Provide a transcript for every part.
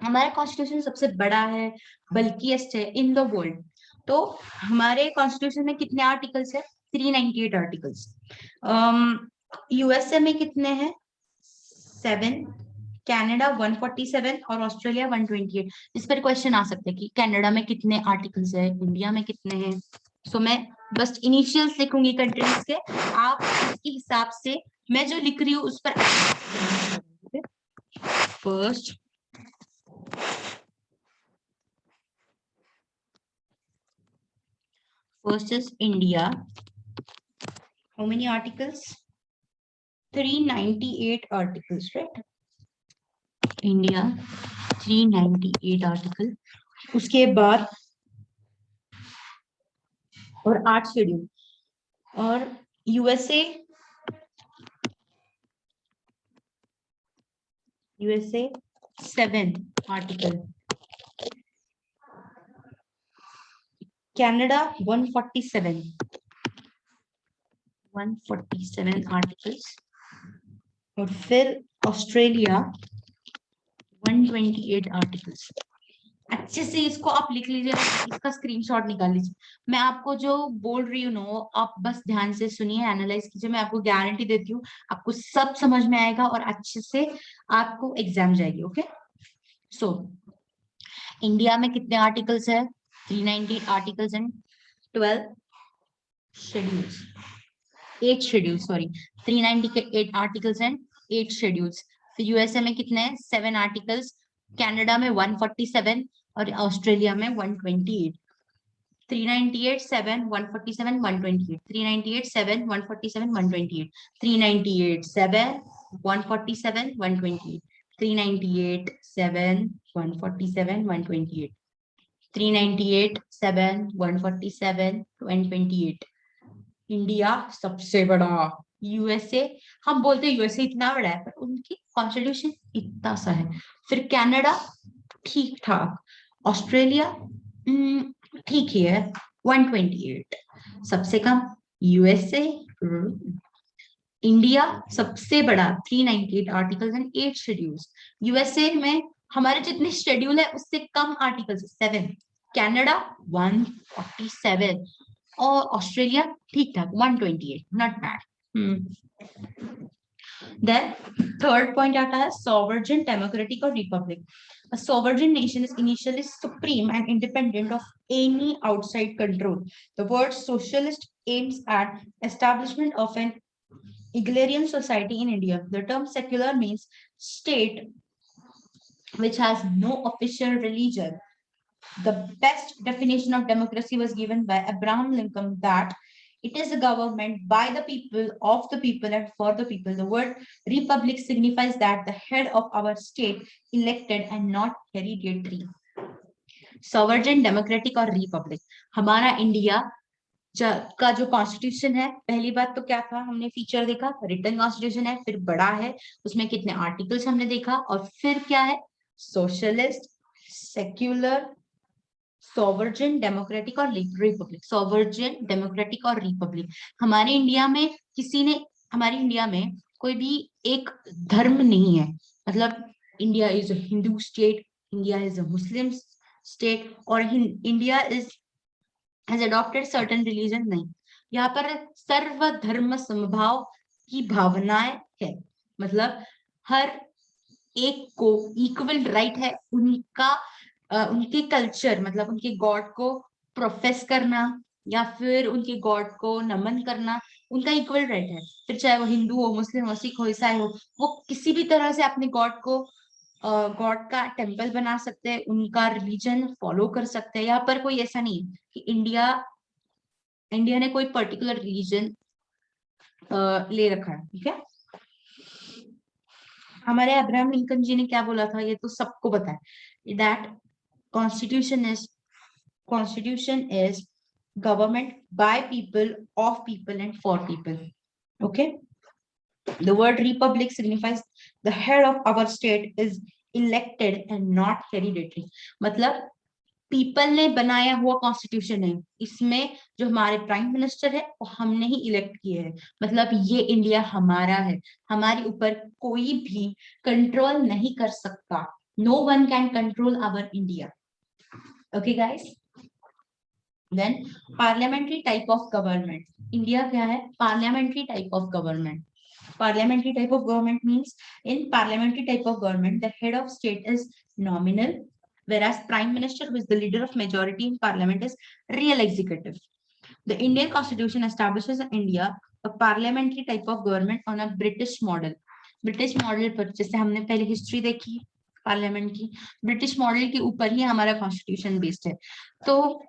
हमारा कॉन्स्टिट्यूशन सबसे बड़ा है, बल्किएस्ट है इन द वर्ल्ड। तो हमारे कॉन्स्टिट्यूशन में कितने आर्टिकल्स है? 398 आर्टिकल्स। यूएसए में कितने हैं? 7, कनाडा 147 और ऑस्ट्रेलिया 128। इस पर क्वेश्चन आ सकते हैं कि कनाडा में कितने आर्टिकल्स है, इंडिया में कितने हैं। सो मैं बस इनिशियल्स लिखूंगी कंट्रीज के, आप इसके हिसाब से मैं जो लिख रही हूँ उस पर first is India. How many articles? 398 articles, right? India 398 article. उसके बाद और 8 शेड्यूल। और USA USA 7 article. Canada 147 articles. और फिर ऑस्ट्रेलिया 128 आर्टिकल्स। अच्छे से इसको आप लिख लीजिए, इसका स्क्रीनशॉट निकाल लीजिए। मैं आपको जो बोल रही हूँ नो, आप बस ध्यान से सुनिए, एनालाइज कीजिए। मैं आपको गारंटी देती हूँ आपको सब समझ में आएगा और अच्छे से आपको एग्जाम जाएगी। ओके, सो इंडिया में कितने आर्टिकल्स है? 390 articles and 12 schedules, 8 schedules, sorry 390 के 8 आर्टिकल्स एंड 8 शेड्यूल्स। फिर यूएसए में कितने हैं? 7 आर्टिकल्स, कनाडा में 147 और ऑस्ट्रेलिया में 128। 398 7 147 128, 398 7 147 128, 398 7 147 128, 398 7 147 128, 398 7 147 128। इंडिया सबसे बड़ा। यूएसए, हम बोलते हैं यूएसए इतना बड़ा है, पर उनकी कॉन्स्टिट्यूशन इतना सा है। फिर कनाडा ठीक ठाक, ऑस्ट्रेलिया ठीक ही है 128, सबसे कम यूएसए। इंडिया सबसे बड़ा 398 आर्टिकल्स एंड 8 शेड्यूल्स। यूएसए में हमारे जितने शेड्यूल है उससे कम आर्टिकल्स 7। कनाडा 147 और ऑस्ट्रेलिया ठीक ठाक 128, not bad. Then third point आता है सॉवरेन, डेमोक्रेटिक और republic. A sovereign nation is initially supreme and independent of any outside control. The word socialist aims at establishment of an agrarian society in India. The term secular means state which has no official religion. The best definition of democracy was given by Abraham Lincoln, that it is a government by the people, of the people, and for the people. The word republic signifies that the head of our state elected and not hereditary. Sovereign, democratic और Republic. हमारा India का जो constitution है, पहली बात तो क्या था, हमने फीचर देखा, रिटन कॉन्स्टिट्यूशन है, फिर बड़ा है, उसमें कितने आर्टिकल्स हमने देखा, और फिर क्या है, सोशलिस्ट, सेक्युलर, सॉवरेन, डेमोक्रेटिक और रिपब्लिक। सॉवरेन, डेमोक्रेटिक और रिपब्लिक। हमारे इंडिया में हमारे इंडिया में कोई भी एक धर्म नहीं है। मतलब India is a Hindu state, India is a Muslim state, और India has adopted certain religion, नहीं। यहाँ पर सर्वधर्म समभाव की भावनाएं है। मतलब हर एक को इक्वल राइट है उनका उनके कल्चर, मतलब उनके गॉड को प्रोफेस करना या फिर उनके गॉड को नमन करना, उनका इक्वल राइट है। फिर चाहे वो हिंदू हो, मुस्लिम हो, सिख हो, ईसाई हो, वो किसी भी तरह से अपने गॉड को गॉड का टेम्पल बना सकते हैं, उनका रिलीजन फॉलो कर सकते हैं। यहाँ पर कोई ऐसा नहीं है कि इंडिया ने कोई पर्टिकुलर रिलीजन ले रखा है। ठीक है, हमारे अब्राहम लिंकन जी ने क्या बोला था, ये तो सबको पता है, that constitution is government by people, of people, and for people. Okay, the word republic signifies the head of our state is elected and not hereditary. मतलब पीपल ने बनाया हुआ कॉन्स्टिट्यूशन है, इसमें जो हमारे प्राइम मिनिस्टर है वो हमने ही इलेक्ट किए हैं। मतलब ये इंडिया हमारा है, हमारे ऊपर कोई भी कंट्रोल नहीं कर सकता। No one can control our India. Okay, guys. Then parliamentary type of government. India क्या है? Parliamentary type of government. Parliamentary type of government means in parliamentary type of government, the head of state is nominal, whereas prime minister, who is the leader of majority in parliament, is real executive. The Indian constitution establishes in India a parliamentary type of government on a British model. British model पर, जैसे हमने पहले history देखी parliament की, British model के ऊपर ही हमारा constitution based है. तो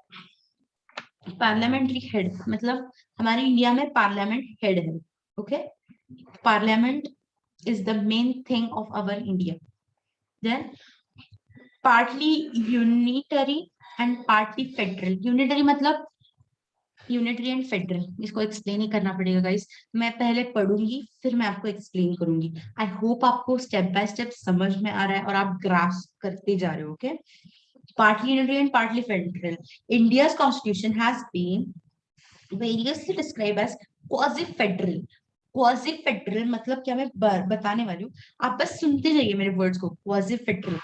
पार्लियामेंट्री हेड मतलब हमारे इंडिया में पार्लियामेंट हेड है. Okay, parliament is the main thing of our India. Then partly unitary and partly federal. Unitary मतलब यूनिटरी एंड फेडरल, इसको एक्सप्लेन ही करना पड़ेगा गाइस. मैं पहले पढ़ूंगी फिर मैं आपको एक्सप्लेन करूंगी. आई होप आपको स्टेप बाय स्टेप समझ में आ रहा है और आप ग्रास्प करते जा रहे हो. Okay, partly unitary and partly federal. India's constitution has been variously described as quasi federal. Quasi federal मतलब क्या, मैं बताने वाली हूँ, आप बस सुनते जाइए मेरे वर्ड्स को. Quasi federal,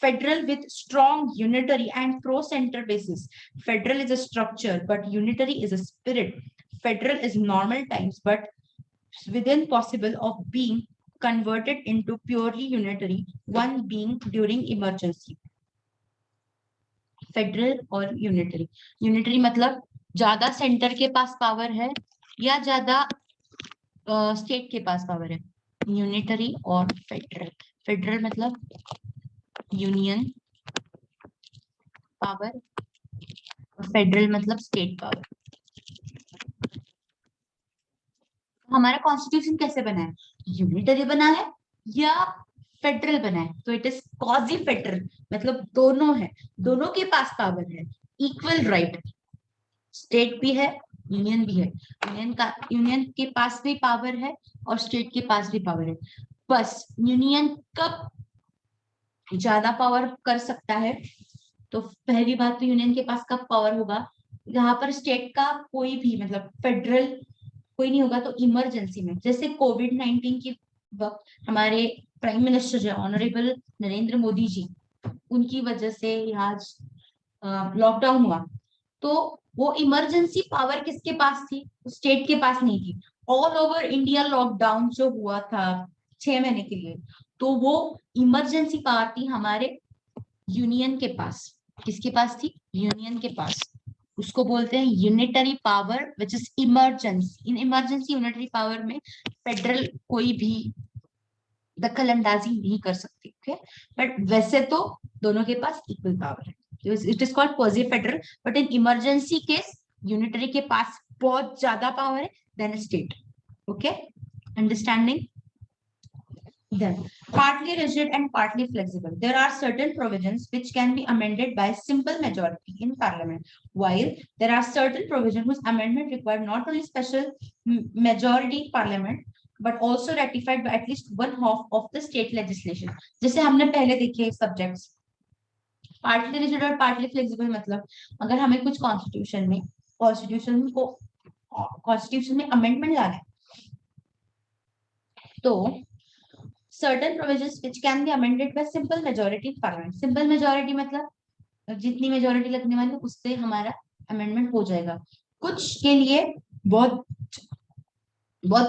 federal with strong unitary and pro-center basis. Federal is a structure, but unitary is a spirit. Federal is normal times, but within possible of being converted into purely unitary, one being during emergency. Federal और unitary. Unitary मतलब ज्यादा centre के पास power है या ज्यादा state के पास पावर है. यूनिटरी और फेडरल. फेडरल मतलब यूनियन पावर और फेडरल मतलब स्टेट पावर. हमारा कॉन्स्टिट्यूशन कैसे बना है? यूनिटरी बना है या फेडरल बना है? तो इट इज क्वाजी फेडरल, मतलब दोनों है, दोनों के पास पावर है, इक्वल राइट. स्टेट भी है, यूनियन भी है. यूनियन के पास भी पावर है और स्टेट के पास भी पावर है. बस यूनियन कब ज्यादा पावर कर सकता है? तो पहली बात तो यूनियन के पास कब पावर होगा? यहाँ पर स्टेट का कोई भी मतलब फेडरल कोई नहीं होगा. तो इमरजेंसी में, जैसे कोविड-19 के वक्त हमारे प्राइम मिनिस्टर जो ऑनरेबल नरेंद्र मोदी जी, उनकी वजह से यहाँ लॉकडाउन हुआ, तो वो इमरजेंसी पावर किसके पास थी? स्टेट के पास नहीं थी. ऑल ओवर इंडिया लॉकडाउन जो हुआ था 6 महीने के लिए, तो वो इमरजेंसी पावर थी हमारे यूनियन के पास. किसके पास थी? यूनियन के पास. उसको बोलते हैं unitary power which is emergency. In emergency unitary power में फेडरल कोई भी दखल अंदाजी नहीं कर सकती. ओके, बट वैसे तो दोनों के पास इक्वल पावर है. It is called quasi federal, but in emergency case unitary के पास बहुत ज्यादा पावर है then state. Okay, understanding? Then, partly rigid and partly flexible. There are certain provisions which can be amended by simple majority in parliament, while there are certain provisions whose amendment require not only special majority in parliament, but also ratified by at least one half of the state legislation. जैसे हमने पहले देखे subjects. Partly rigid और partly flexible मतलब अगर हमें कुछ constitution में अमेंडमेंट लाना है, तो certain provisions which can be amended by simple majority in parliament. Simple majority मतलब जितनी मेजोरिटी लगने वाली उससे हमारा अमेंडमेंट हो जाएगा. कुछ के लिए बहुत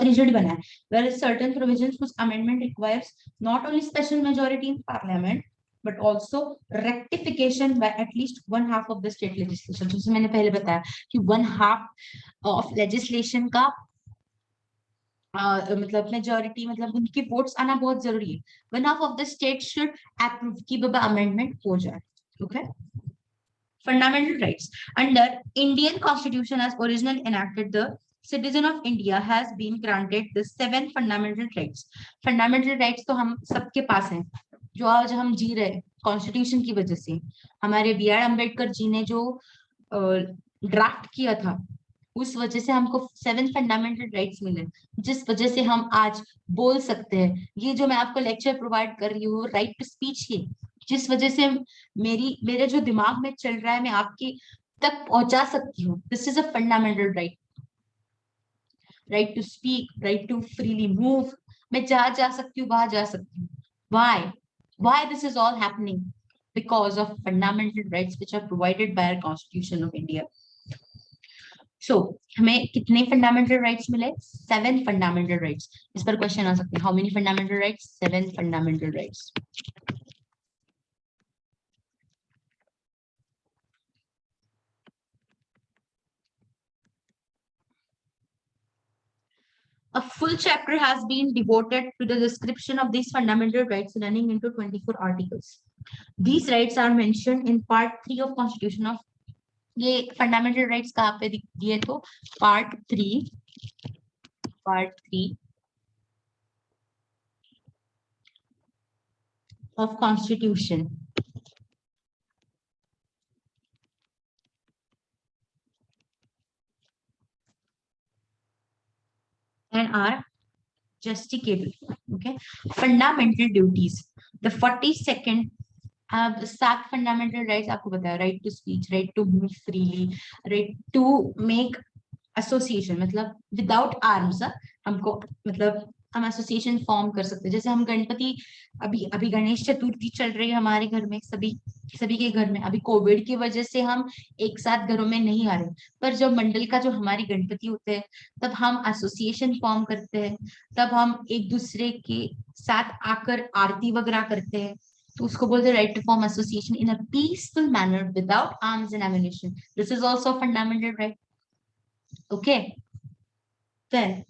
रिजिड बना है. Whereas certain provisions whose amendment requires not only special majority in parliament but also rectification by at least one half of the state legislation. जैसे मैंने पहले बताया कि one half of legislation का मतलब मेजोरिटी मतलब उनके वोट्स आना बहुत जरूरी है. One half of the state should approve कि बाबा अमेंडमेंट हो जाए. Okay, fundamental rights. Under Indian constitution as original enacted, the citizen of India has been granted the 7 fundamental rights. Fundamental rights तो हम सबके पास हैं, जो आज हम जी रहे हैं कॉन्स्टिट्यूशन की वजह से. हमारे बी आर अम्बेडकर जी ने जो ड्राफ्ट किया था, उस वजह से हमको 7 फंडामेंटल राइट्स मिले, जिस वजह से हम आज बोल सकते हैं. ये जो मैं आपको लेक्चर प्रोवाइड कर रही हूँ, राइट टू स्पीच की, जिस वजह से मेरे जो दिमाग में चल रहा है मैं आपके तक पहुंचा सकती हूँ. This is a fundamental right. Right to speak, right to freely move. मैं जहाँ जा सकती हूँ वहां जा सकती हूँ. Why this is all happening? Because of fundamental rights which are provided by our Constitution of India. So हमें कितने फंडामेंटल राइट्स मिले? 7 फंडामेंटल राइट्स. इस पर क्वेश्चन आ सकते हैं. How many fundamental rights? 7 fundamental rights. A full chapter has been devoted to the description of these fundamental rights running into 24 articles. These rights are mentioned in part 3 of Constitution of. ये fundamental rights कहाँ पे दिए? तो part 3 of Constitution. And are justicable. Okay. Fundamental duties. The 42nd. अब 7 fundamental rights आपको बताया. Right to speech, right to move freely, right to make association, मतलब without arms. हमको मतलब हम एसोसिएशन फॉर्म कर सकते हैं. जैसे हम गणपति, अभी अभी गणेश चतुर्थी चल रही है हमारे घर में, सभी सभी के घर में. अभी कोविड की वजह से हम एक साथ घरों में नहीं आ रहे, पर जब मंडल का जो हमारी गणपति होते हैं तब हम एसोसिएशन फॉर्म करते हैं, तब हम एक दूसरे के साथ आकर आरती वगैरह करते हैं. तो उसको बोलते हैं right to form association in a peaceful manner without arms and ammunition. This is also fundamental right. Okay. फिर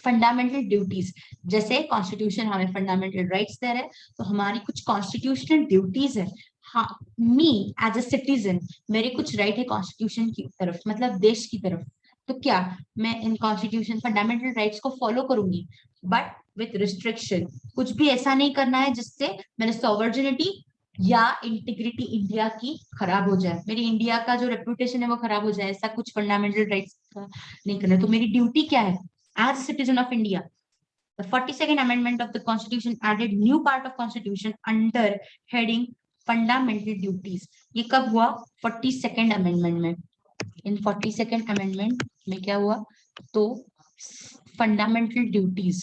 फंडामेंटल ड्यूटीज. जैसे कॉन्स्टिट्यूशन हमें फंडामेंटल राइट्स दे रहे हैं, तो हमारी कुछ कॉन्स्टिट्यूशनल ड्यूटीज है. हाँ, मी एज अ सिटीजन, मेरे कुछ राइट है कॉन्स्टिट्यूशन की तरफ, मतलब देश की तरफ. तो क्या मैं इन कॉन्स्टिट्यूशन फंडामेंटल राइट्स को फॉलो करूंगी, बट विथ रिस्ट्रिक्शन. कुछ भी ऐसा नहीं करना है जिससे मेरे सॉवर्जिनिटी या इंटीग्रिटी इंडिया की खराब हो जाए, मेरी इंडिया का जो रेपुटेशन है वो खराब हो जाए. ऐसा कुछ फंडामेंटल राइट्स नहीं करना. तो मेरी ड्यूटी क्या है as a citizen of India? The 42nd Amendment of the Constitution added new part of Constitution under heading Fundamental Duties. ये कब हुआ? 42nd Amendment में. In 42nd Amendment में क्या हुआ? तो Fundamental Duties.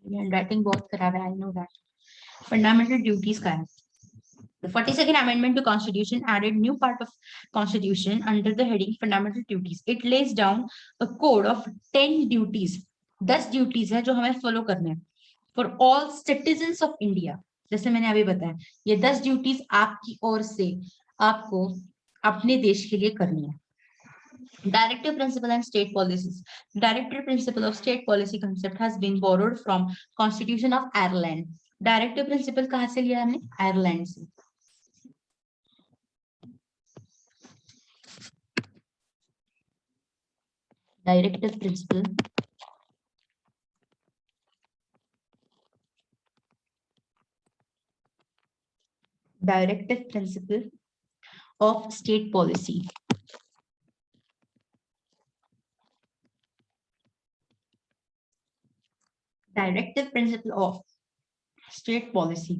Handwriting बहुत खराब है, I know that. Fundamental Duties का है. The 42nd Amendment to Constitution added new part of Constitution under the heading Fundamental Duties. It lays down a code of 10 duties. 10 duties है जो हमें follow करने हैं for all citizens of India. जैसे मैंने अभी बताया, ये 10 duties आपकी ओर से आपको अपने देश के लिए करनी है. Directive principle and state policies. Directive principle of state policy concept has been borrowed from Constitution of Ireland. Directive principle कहाँ से लिया हमने? आयरलैंड से. Directive principle of state policy. Directive principle of state policy.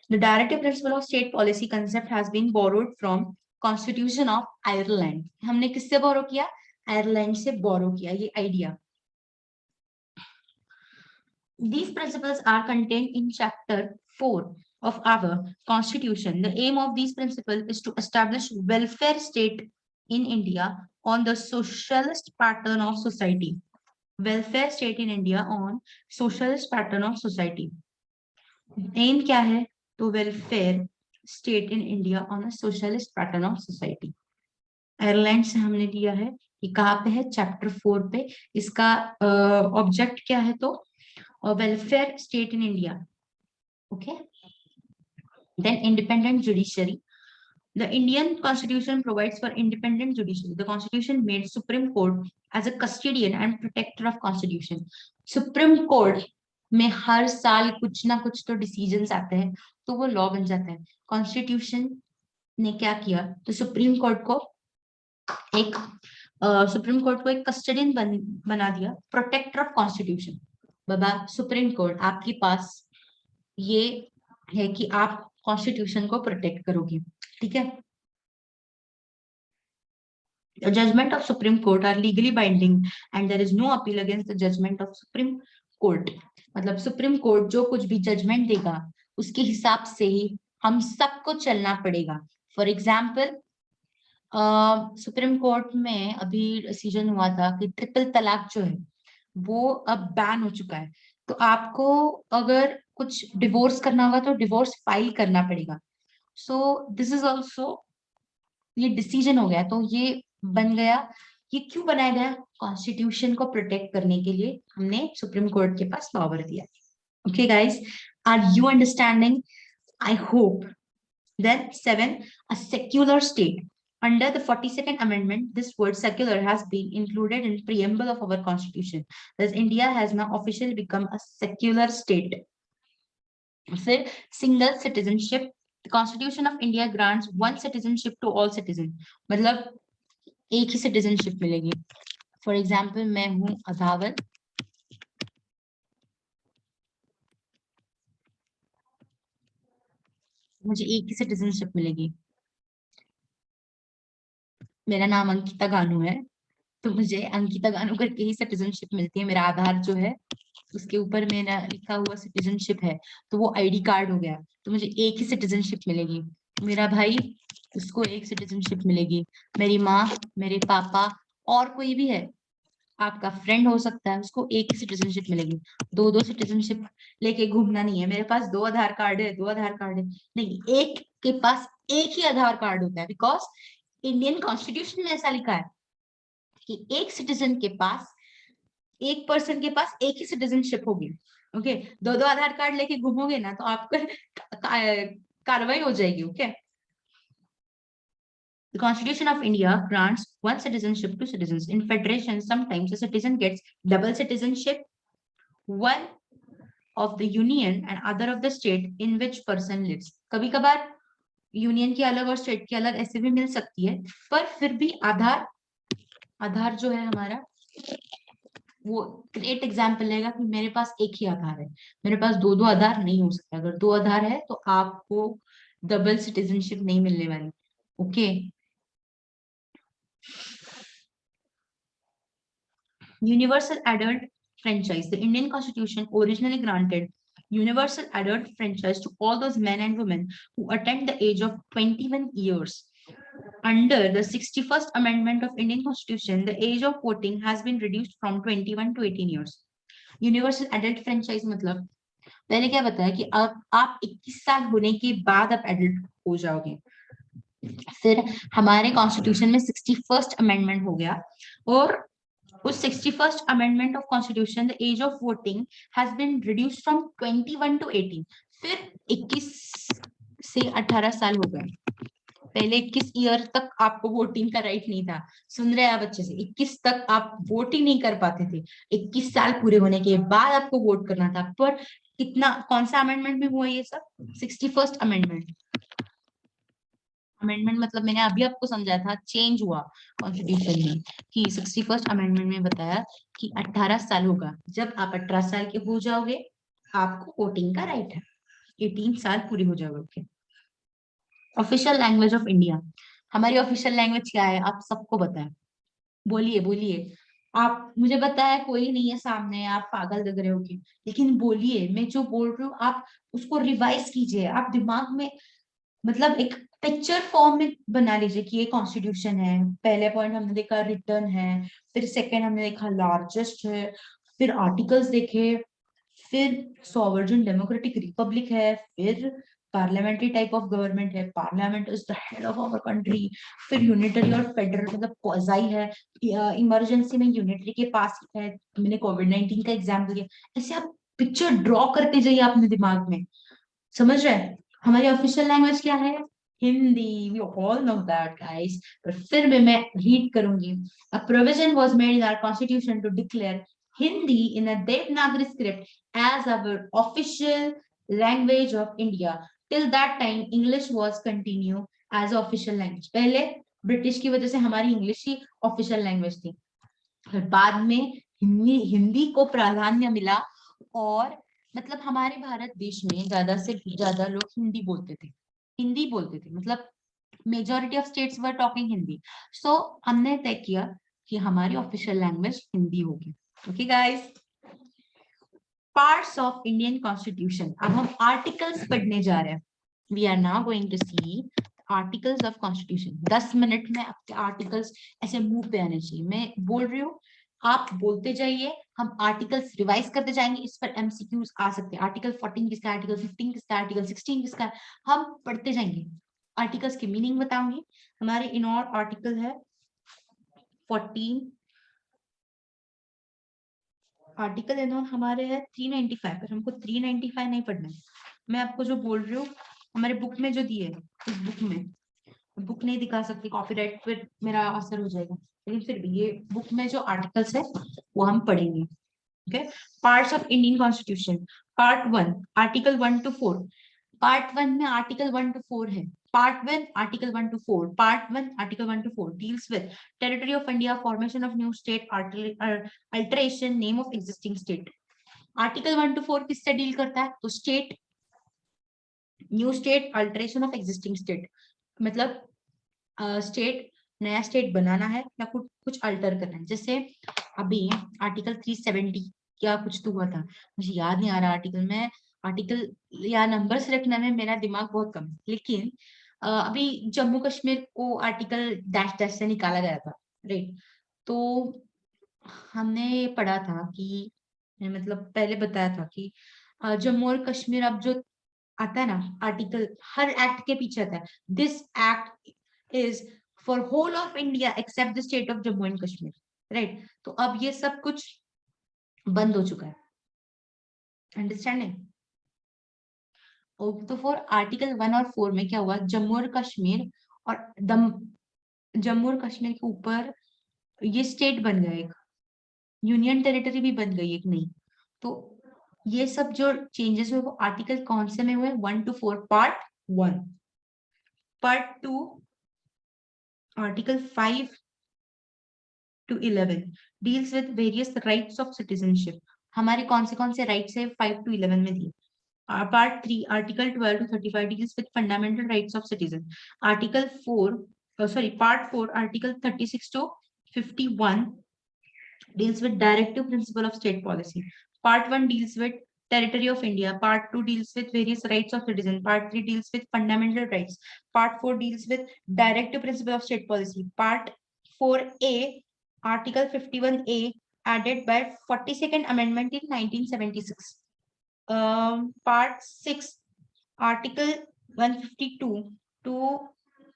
The directive principle of state policy concept has been borrowed from Constitution of Ireland. हमने किससे borrow किया? Ireland से borrow किया ये idea. These principles are contained in Chapter 4 of our Constitution. The aim of these principles is to establish welfare state in India on the socialist pattern of society. Welfare state in India on socialist pattern of society. Aim क्या है? तो welfare state in India on a socialist pattern of society. Ireland से हमने लिया है. ये कहाँ पे है? चैप्टर 4 पे. इसका ऑब्जेक्ट क्या है? तो welfare state in India. Okay. Then independent judiciary. The Indian Constitution provides for independent judiciary. The Constitution made Supreme Court as a custodian and protector of Constitution. Supreme Court में हर साल कुछ ना कुछ तो डिसीजंस आते हैं, तो वो लॉ बन जाता है. कॉन्स्टिट्यूशन ने क्या किया? तो सुप्रीम कोर्ट को एक कस्टडियन बना दिया, प्रोटेक्टर ऑफ कॉन्स्टिट्यूशन. बाबा सुप्रीम कोर्ट आपके पास ये है कि आप कॉन्स्टिट्यूशन को प्रोटेक्ट करोगे. ठीक है. The judgment of Supreme Court are legally binding and there is no appeal against the judgment of Supreme Court. मतलब सुप्रीम कोर्ट जो कुछ भी जजमेंट देगा उसके हिसाब से ही हम सबको चलना पड़ेगा. फॉर एग्जाम्पल सुप्रीम कोर्ट में अभी डिसीजन हुआ था कि ट्रिपल तलाक जो है वो अब बैन हो चुका है. तो आपको अगर कुछ डिवोर्स करना होगा तो डिवोर्स फाइल करना पड़ेगा. सो दिस इज ऑल्सो, ये डिसीजन हो गया. तो ये बन गया. ये क्यों बनाया गया? कॉन्स्टिट्यूशन को प्रोटेक्ट करने के लिए हमने सुप्रीम कोर्ट के पास पावर दिया. Okay guys, are you understanding? I hope. Then 7, a secular state. Under the 42nd Amendment, this word secular has been included in preamble of our constitution. Thus, India has now officially become a secular state. फिर single citizenship. The Constitution of India grants one citizenship to all citizens. मतलब एक ही citizenship मिलेगी. For example, मैं हूँ अधावल. मुझे एक ही citizenship मिलेगी. मेरा नाम अंकिता गानू है तो मुझे अंकिता गानू करके ही सिटीजनशिप मिलती है. मेरा आधार जो है उसके ऊपर मेरा लिखा हुआ सिटीजनशिप है तो वो आईडी कार्ड हो गया. तो मुझे एक ही सिटीजनशिप मिलेगी. मेरा भाई, उसको एक सिटीजनशिप मिलेगी. मेरी माँ, मेरे पापा और कोई भी है, आपका फ्रेंड हो सकता है, उसको एक ही सिटीजनशिप मिलेगी. दो दो सिटीजनशिप लेके घूमना नहीं है. मेरे पास दो आधार कार्ड है, दो आधार कार्ड है नहीं, एक के पास एक ही आधार कार्ड होता है. बिकॉज इंडियन कॉन्स्टिट्यूशन में ऐसा लिखा है कि एक सिटीजन के पास, एक पर्सन के पास एक ही सिटीजनशिप होगी. ओके, दो दो आधार कार्ड लेके घूमोगे ना तो आपको कार्रवाई हो जाएगी. Okay. The Constitution of India grants one citizenship to citizens. In federation, sometimes a citizen gets double citizenship, one of the union and other of the state in which person lives. कभी कभार union की अलग और state की अलग ऐसे भी मिल सकती है, पर फिर भी आधार, आधार जो है हमारा वो ग्रेट एग्जाम्पल रहेगा कि मेरे पास एक ही आधार है. मेरे पास दो दो आधार नहीं हो सकता. अगर दो आधार है तो आपको डबल सिटीजनशिप नहीं मिलने वाली. Okay. Universal adult franchise. The Indian Constitution originally granted universal adult franchise to all those men and women who attain the age of 21 years. Under the 61st Amendment of Indian Constitution, the age of voting has been reduced from 21 to 18 years. Universal adult franchise मतलब मैंने क्या बताया कि अब आप 21 साल होने के बाद आप एडल्ट हो जाओगे. फिर हमारे कॉन्स्टिट्यूशन में 61st अमेंडमेंट हो गया और उस 61st amendment of constitution the age of voting has been reduced from 21 to 18. फिर 21 से 18 साल हो गए. पहले 21 ईयर तक आपको वोटिंग का राइट नहीं था. सुन रहे हैं आप अच्छे से? 21 तक आप वोटिंग नहीं कर पाते थे. 21 साल पूरे होने के बाद आपको वोट करना था. पर कितना, कौन सा अमेंडमेंट में हुआ ये सब? 61st amendment. अमेंडमेंट मतलब मैंने अभी आपको समझाया था, चेंज हुआ कॉन्स्टिट्यूशन में कि 61st अमेंडमेंट में बताया कि 18 साल होगा. जब आप 18 साल के हो जाओगे आपको वोटिंग का राइट है. 18 साल पूरे हो जाओगे. Official language of India. हमारी ऑफिशियल लैंग्वेज क्या है आप सबको पता है? बोलिए बोलिए. आप, मुझे पता है कोई नहीं है सामने, आप पागल लग रहे होगे, लेकिन बोलिए. मैं जो बोल रही हूँ आप उसको रिवाइज कीजिए. आप दिमाग में मतलब एक पिक्चर फॉर्म में बना लीजिए कि ये कॉन्स्टिट्यूशन है. पहले पॉइंट हमने देखा रिटर्न है, फिर सेकंड हमने देखा लार्जेस्ट है, फिर आर्टिकल्स देखे, फिर सॉवरेन डेमोक्रेटिक रिपब्लिक है, फिर पार्लियामेंट्री टाइप ऑफ गवर्नमेंट है, parliament is the head of our country, फिर यूनिटरी और फेडरल मतलब क्वाज़ाई है, इमरजेंसी में यूनिटरी के पास है. मैंने कोविड-19 का एग्जाम्पल दिया. ऐसे आप पिक्चर ड्रॉ करते जाइए अपने दिमाग में. समझ रहे हैं? हमारी ऑफिशियल लैंग्वेज क्या है? Hindi. We all know that guys. पर फिर भी मैं रीड करूंगी. A provision was made in our constitution to declare Hindi in a Devanagari script as our official language of India. Till that time English was continue as official language. पहले British की वजह से हमारी इंग्लिश ही ऑफिशियल लैंग्वेज थी. फिर बाद में हिंदी को प्राधान्य मिला और मतलब हमारे भारत देश में ज्यादा से ज्यादा लोग हिंदी बोलते थे. हिंदी बोलते थे मतलब majority of states were talking Hindi, so हमने तय किया कि हमारी ऑफिशियल लैंग्वेज हिंदी होगी। Okay guys, parts of Indian constitution, अब हम आर्टिकल्स पढ़ने जा रहे हैं। We are now going to see articles of constitution. 10 minute में आपके आर्टिकल्स ऐसे मुंह पे आने चाहिए। मैं बोल रही हूँ, आप बोलते जाइए, हम आर्टिकल्स रिवाइज करते जाएंगे। इस पर एमसीक्यूज आ सकते हैं। आर्टिकल 14 किसका, आर्टिकल 15 किसका, आर्टिकल 16 किसका, हम पढ़ते जाएंगे। आर्टिकल्स की मीनिंग बताऊंगी। हमारे इन और आर्टिकल है 14, आर्टिकल इन हमारे है 395, पर हमको 395 नहीं पढ़ना है। मैं आपको जो बोल रही हूँ, हमारे बुक में जो दिए है, उस बुक नहीं दिखा सकती, कॉपीराइट पर मेरा असर हो जाएगा, लेकिन फिर भी ये बुक में जो आर्टिकल्स है वो हम पढ़ेंगे। Okay, parts of Indian constitution, part 1, article 1 to 4। Part 1 में आर्टिकल 1 to 4 है। Part 1 article 1 to 4, part 1 article 1 to 4 deals with territory of India, formation of new state, alteration name of existing state। Article 1 to 4 किससे deal करता है? तो state, new state, alteration of existing state, मतलब state, नया state बनाना है या कुछ कुछ अल्टर करना है। जैसे अभी आर्टिकल 370 क्या कुछ तो हुआ था, मुझे याद नहीं आ रहा आर्टिकल में, आर्टिकल या नंबर्स रखने में मेरा दिमाग बहुत कम है, लेकिन अभी जम्मू कश्मीर को आर्टिकल डैश डैश से निकाला गया था, राइट। तो हमने पढ़ा था कि, मतलब पहले बताया था कि जम्मू और कश्मीर अब जो आता है ना आर्टिकल, हर एक्ट के पीछे आता है, this act is for whole of India except the state of Jammu and Kashmir, right. तो अब ये सब कुछ बंद हो चुका है, अंडरस्टैंडिंग। तो फॉर आर्टिकल 1 और 4 में क्या हुआ, जम्मू और कश्मीर और दम, जम्मू और कश्मीर के ऊपर ये स्टेट बन गया, एक यूनियन टेरिटरी भी बन गई एक नई। तो ये सब जो चेंजेस हुए वो आर्टिकल कौन से में हुए, 1 to 4, part 1। Part 2 article 5 to 11 deals with various rights of citizenship। हमारे कौन से राइट्स है 5 to 11 में दिए। Part 3 article 12 to 35 deals with fundamental rights of citizen। Article 4 sorry part 4 article 36 to 51 deals with directive principle of state policy। Part 1 deals with territory of India. Part 2 deals with various rights of citizen. Part 3 deals with fundamental rights. Part 4 deals with directive principle of state policy. Part 4A, Article 51A, added by 42nd Amendment in 1976. Part 6, Article 152 to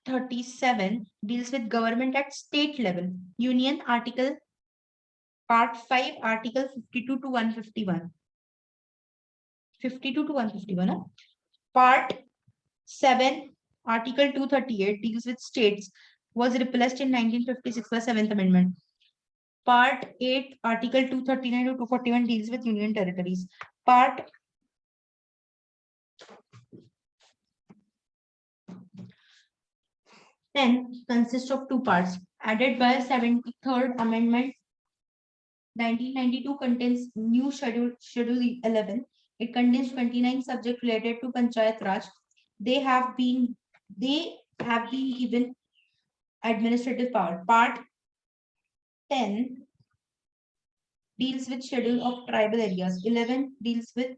37 deals with government at state level. Union Article Part 5, Article 52 to 151. 52 to 151. Huh? Part 7, Article 238 deals with states, was replaced in 1956 by 7th Amendment. Part 8, Article 239 to 241 deals with union territories. Part 10 consists of two parts. Added by 73rd Amendment 1992 contains new schedule 11. It contains 29 subjects related to Panchayat Raj. They have been given administrative power. Part 10 deals with schedule of tribal areas. 11 deals with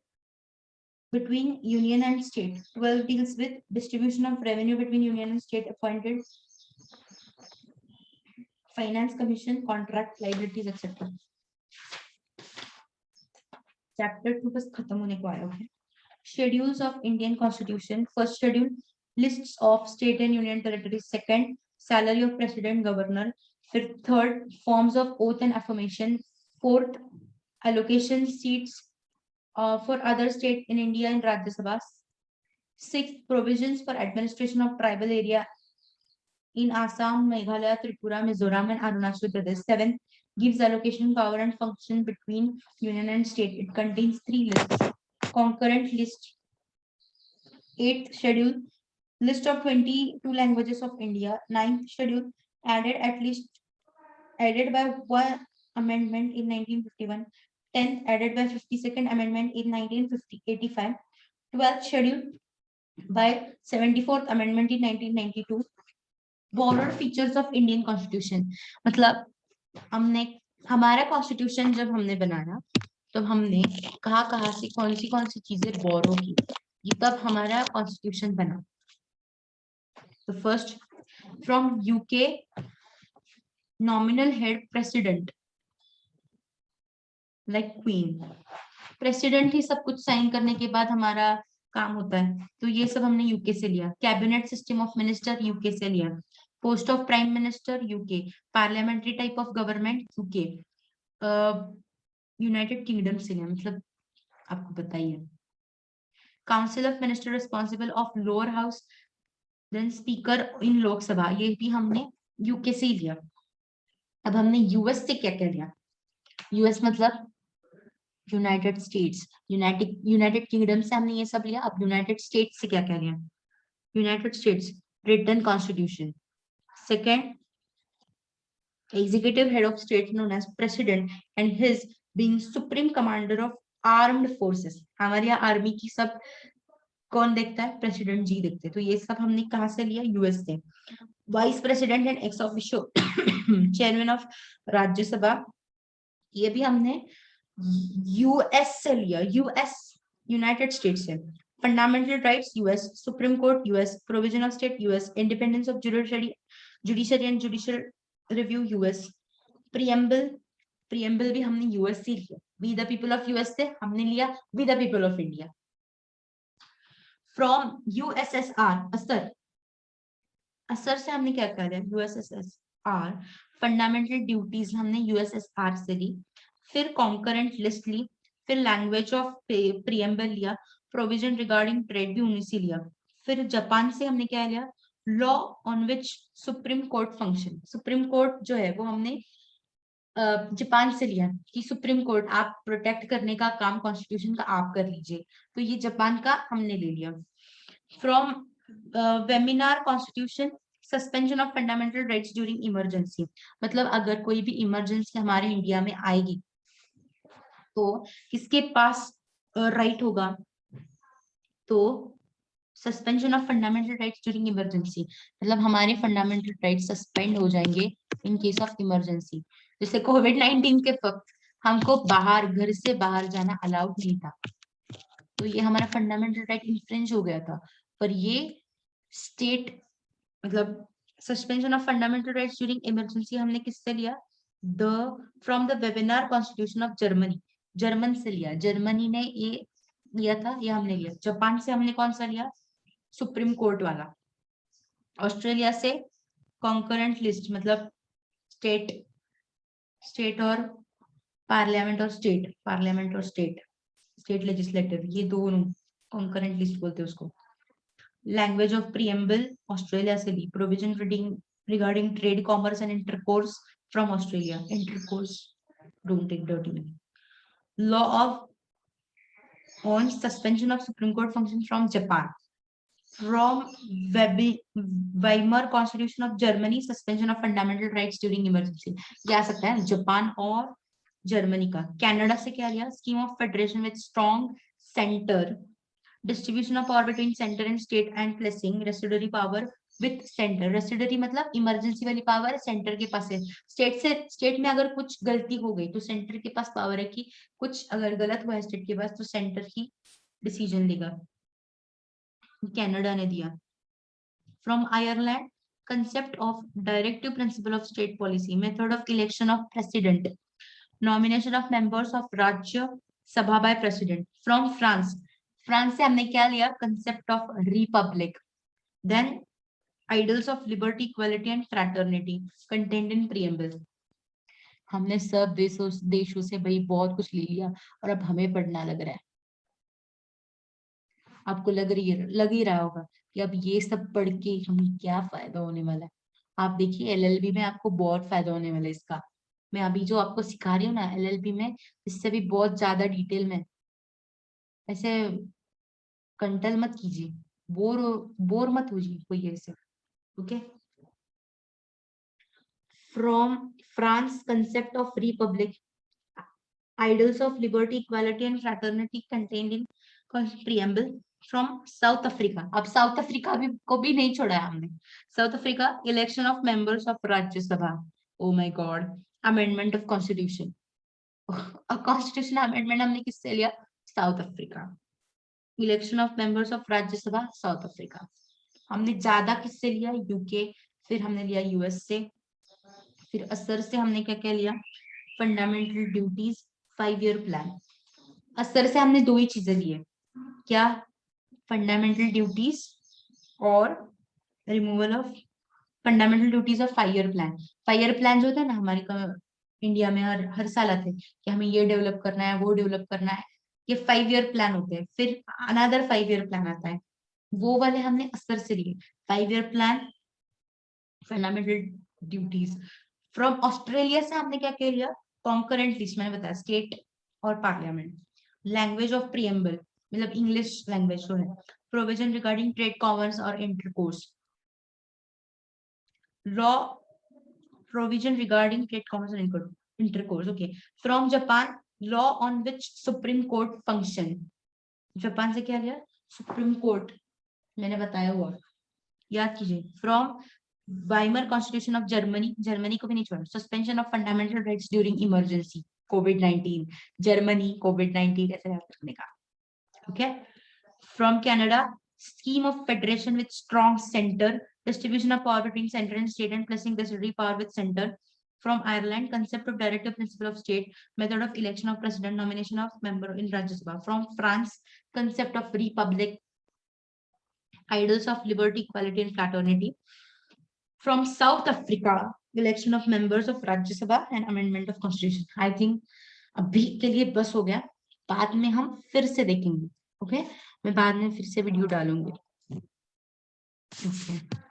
between union and state. 12 deals with distribution of revenue between union and state appointed finance commission, contract, liabilities, etc. Chapter 2 बस खत्म होने को आया है। Schedules of Indian Constitution. First schedule, lists of state and union territories. Second, salary of president, governor. Third, forms of oath and affirmation. Fourth, allocation seats for other state in India in Rajya Sabha. Sixth, provisions for administration of tribal area in Assam, Meghalaya, Tripura, Mizoram, and Arunachal Pradesh. Seventh, gives allocation power and function between union and state. It contains 3 lists. Concurrent list. 8th schedule, list of 22 languages of India. 9th schedule, added by one amendment in 1951. 10th, added by 52nd amendment in 1985. 12th schedule by 74th amendment in 1992. borrowed features of Indian Constitution, मतलब हमने हमारा constitution जब हमने बनाया तो हमने कहाँ से कौन सी चीजें बोरो की, ये तब हमारा कॉन्स्टिट्यूशन बना। तो first from UK nominal head president like queen, president ही सब कुछ साइन करने के बाद हमारा काम होता है, तो ये सब हमने यूके से लिया। Cabinet system of minister UK से लिया। Post of prime minister UK. Parliamentary type of government UK. United Kingdom से लिया, मतलब आपको बताइए। Council of minister responsible of lower house, then speaker in Lok Sabha, ये भी हमने यूके से ही लिया। अब हमने यूएस से क्या क्या लिया, यूएस मतलब यूनाइटेड स्टेट्स, यूनाइटेड किंगडम से हमने ये सब लिया। अब यूनाइटेड स्टेट्स से क्या क्या लिया, United States written constitution. Second, executive head of state known as president and his being supreme commander of armed forces, हमारे यहाँ आर्मी की सब कौन देखता है, प्रेसिडेंट जी देखते हैं। तो ये सब हमने कहाँ से लिया, यूएस से। Vice president and ex officio chairman of Rajya Sabha, ये भी हमने यूएस से लिया, यूएस यूनाइटेड स्टेट्स से। Fundamental rights US, supreme court US, provision of state US, independence of judiciary and judicial review US. Preamble भी हमने यूएस से लिया। We the people of US से हमने लिया we the people of India. From USSR असर, असर से हमने क्या कर लिया, यूएसएसआर। फंडामेंटल ड्यूटीज हमने यूएसएसआर से ली। फिर कॉन्करेंट लिस्ट ली, फिर लैंग्वेज ऑफ प्रियम्बल लिया, प्रोविजन रिगार्डिंग ट्रेड भी उन्हीं से लिया। फिर जापान से हमने क्या लिया, law on which supreme court function, supreme court जो है वो हमने जापान से लिया कि सुप्रीम कोर्ट आप प्रोटेक्ट करने का काम कॉन्स्टिट्यूशन का आप कर लीजिए, तो ये जापान का हमने ले लिया। From webinar constitution, suspension of fundamental rights during emergency, मतलब अगर कोई भी इमरजेंसी हमारे इंडिया में आएगी तो किसके पास राइट होगा, तो suspension of fundamental rights during emergency, मतलब हमारे फंडामेंटल राइट्स सस्पेंड हो जाएंगे इन केस ऑफ इमरजेंसी। जैसे कोविड-19 के वक्त हमको बाहर, घर से बाहर जाना अलाउड नहीं था, तो ये हमारा फंडामेंटल राइट इन्फ्रिंज हो गया था। पर ये स्टेट मतलब suspension of fundamental rights during emergency हमने किससे लिया, the from the webinar constitution of Germany, German से लिया, जर्मनी ने ये लिया था, ये हमने लिया। जापान से हमने कौन सा लिया, सुप्रीम कोर्ट वाला। ऑस्ट्रेलिया से कॉन्करेंट लिस्ट, मतलब स्टेट, स्टेट और पार्लियामेंट और स्टेट, पार्लियामेंट और स्टेट, स्टेट लेजिस्लेटिव, ये दोनों कॉन्करेंट लिस्ट बोलते हैं उसको। लैंग्वेज ऑफ प्रियम्बल ऑस्ट्रेलिया से ली, provision regarding trade, commerce and intercourse from Australia, intercourse don't take dirty name. Law of on suspension of Supreme Court function from Japan. From Weimar Constitution of Germany, suspension of fundamental rights during emergency. ये आ सकता है Japan और Germany का। Canada से क्या लिया, scheme of federation with strong centre, distribution of power between centre and state and placing residuary power with centre. Residuary मतलब emergency वाली पावर सेंटर के पास है, स्टेट से, स्टेट में अगर कुछ गलती हो गई तो सेंटर के पास पावर है कि कुछ अगर गलत हुआ है स्टेट के पास तो सेंटर ही डिसीजन लेगा। कनाडा ने दिया। From Ireland, concept of directive principle of state policy, method of election of president, nomination of members of Rajya Sabha by president. From France, France से हमने क्या लिया, concept of republic, then ideals of liberty, equality and fraternity contained in preamble. हमने सब देशों से भाई बहुत कुछ ले लिया और अब हमें पढ़ना लग रहा है। आपको लग ही रहा होगा कि अब ये सब पढ़ के हमें क्या फायदा होने वाला है। आप देखिए एलएलबी में आपको बहुत फायदा होने वाला है इसका। मैं अभी जो आपको सिखा रही हूँ ना एलएलबी में, इससे भी बहुत ज्यादा डिटेल में। ऐसे कंटल मत कीजिए, बोर मत होइए कोई ऐसे, okay. From France, concept of Republic, idols of liberty, equality and fraternity contained in preamble. From south Africa, अब साउथ अफ्रीका भी को भी नहीं छोड़ा है हमने। South Africa, election of members of Rajya Sabha, oh my God, amendment of constitution, constitution amendment हमने किससे लिया? South Africa. Election of members of Rajya Sabha, south Africa. हमने ज्यादा किससे लिया? यूके, फिर हमने लिया यूएस से, फिर असर से हमने क्या क्या लिया? Fundamental duties, 5 year plan. असर से हमने दो ही चीजें ली है, क्या? फंडामेंटल ड्यूटीज और removal of fundamental duties of 5 year plan. 5 year plan जो होता है ना हमारे इंडिया में हर हर साल आते हैं कि हमें ये डेवलप करना है, वो डेवलप करना है, ये 5 ईयर प्लान होते हैं। फिर अनदर 5 ईयर प्लान आता है, वो वाले हमने असर से लिए। 5 year plan, fundamental duties. From Australia से हमने क्या क्या लिया? कॉन्करेंट लिस्ट, मैंने बताया, स्टेट और पार्लियामेंट। लैंग्वेज ऑफ प्रियम्बल, मतलब इंग्लिश लैंग्वेज जो है। प्रोविजन रिगार्डिंग ट्रेड, कॉमर्स और intercourse. Law provision regarding trade, commerce and intercourse. Okay. From Japan, law on which Supreme Court function. Japan से क्या लिया? सुप्रीम कोर्ट, मैंने बताया हुआ, याद कीजिए। From Weimar constitution of Germany, Germany को भी नहीं छोड़ा। Suspension of fundamental rights during emergency, covid, Germany कोविड-19 ऐसे याद रखने का। Okay. From Canada, scheme of federation with strong center, distribution of power between center and state and placing decisionary power with center. From Ireland, concept of directive principle of state, method of election of president, nomination of member in Rajya Sabha. From France, concept of republic, ideals of liberty, equality and fraternity. From South Africa, election of members of Rajya Sabha and amendment of constitution. I think अभी के लिए बस हो गया, बाद में हम फिर से देखेंगे। ओके, मैं बाद में फिर से वीडियो डालूंगी। Okay.